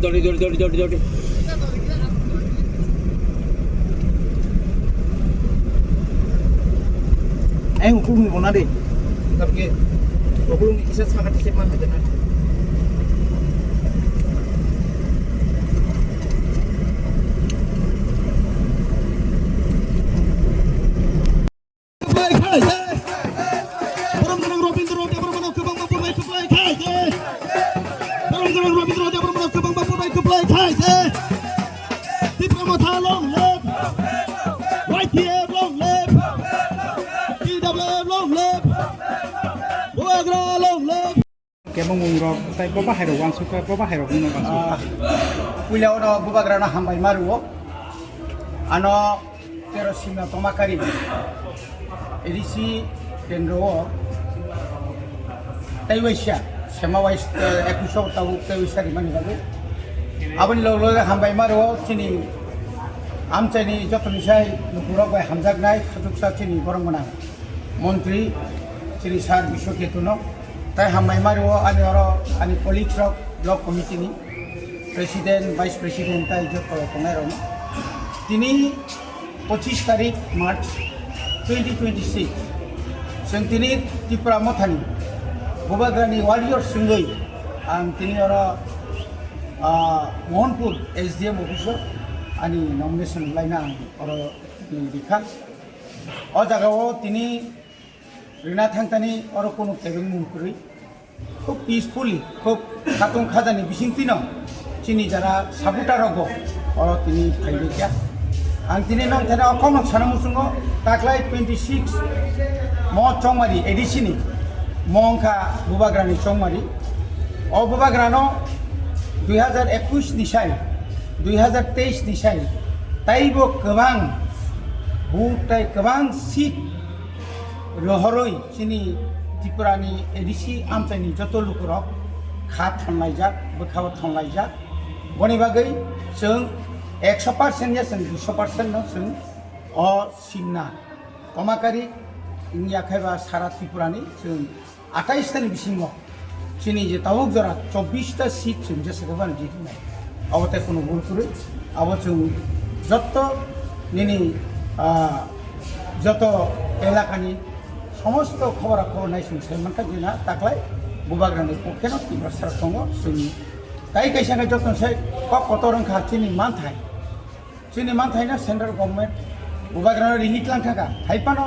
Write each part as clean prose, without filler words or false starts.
dori. Hukum ni mana deh? Tapi hukum ni kisah sangat sempurna aja na. Kebang mungrok, tapi bapak hero wang suka, bapak hero guna wang suka. Pulau ono bubagrana hambai maruo, ano terosina tomakari, edisi tenro, taiwesya, semawais ekusau tahu taiwesya di mana lagi. Abang lo hambai maruo, sini amcani jatuh nisai, nukurok bay hamzak naik, ketuksa sini orang mana, menteri, sini sar bisok itu no. তাই হামাই মারিও আমি আমি politics block কমিটিনি president vice president তাই যত রকমের তিনি 25 তারিখ মার্চ 2026 जों তিনি ত্রিপুরা মথানি বুবাগ্রানি ওয়ারিয়র সিংগই आं তিনি मोहनपुर SDM अफिसाव आंनि नमिनेशन लायना आं बिखा अ जागाव তিনি রিনা থাংতানি আর কোনো কেবিং মুখরি খুব পিসফুলি খুব খাতুন খাজানি বিসিংতিন চিনি যারা সাপুটা রগ আর তিনি ফাইবেকিয়া আং তিনি নং থানা অকম সানামুসুঙ্গ তাকলাই 26 ম চংমারি এডিসিনি মংখা বুবাগ্রানি চংমারি অ বুবাগ্রানো 2021 নিসাই 2023 নিসাই তাইবো গোबां বুটাই गोबां সিট रहरई चिनी त्रिपुरानि एडिसि आमचाइनि जत लुकुरक खा थांलायजाक बोखाव थांलायजाक बनि बागै जों 100% या जों 200% न जों अ सिमना कमाकारि इनि आखाइबा सारा त्रिपुरानि जों 28 तानि बिसिङाव चिनी जे तावुक जरा 24 टा सीट जों जेसेबां जितनाय अबते कोनो बुलकुरै अब जों जत निनि जत एलाकानि समस्त खबर नाय सैमानखा जोंना दाख्लै बुबाग्रानि पक्षेनो तीव्र सार दङ जोंनि दाय कैसानो जतनसै कतरंखा चिनि मानथायना सेन्ट्रेल गभर्नमेंट बुबाग्रानो रिलिट लांथाका हाइपानो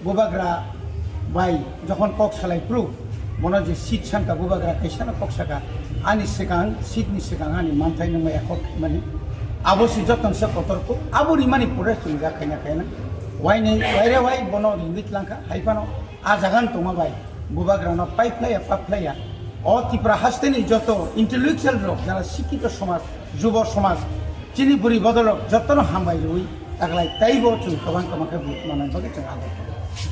बुबाग्रा बाय जखन कक सालायप्रु मनो जे सीट सानका बुबाग्रा कैसानो कक्साका आनि सिगां सीटनि सिगां आनि मानथाय नङा एकट माने आबोसि जतनसै कतरखौ आबोरि मानि परे जों जाखायना वाइरे वाइ बनो रिलिट लांखा हाइपानो आ जागान तमाबाय बुबाग्रानो पाइप्लाया अ त्रिपुरा हास्तेनि जत इंटेलेक्चुअल रक जारा शिक्षित समाज युव समाज चिनी बुरी बदलक जतन हामबाय रुई तागलाय ताइबो जों गोबां कमाखै बुथमानाय बागै जों आगो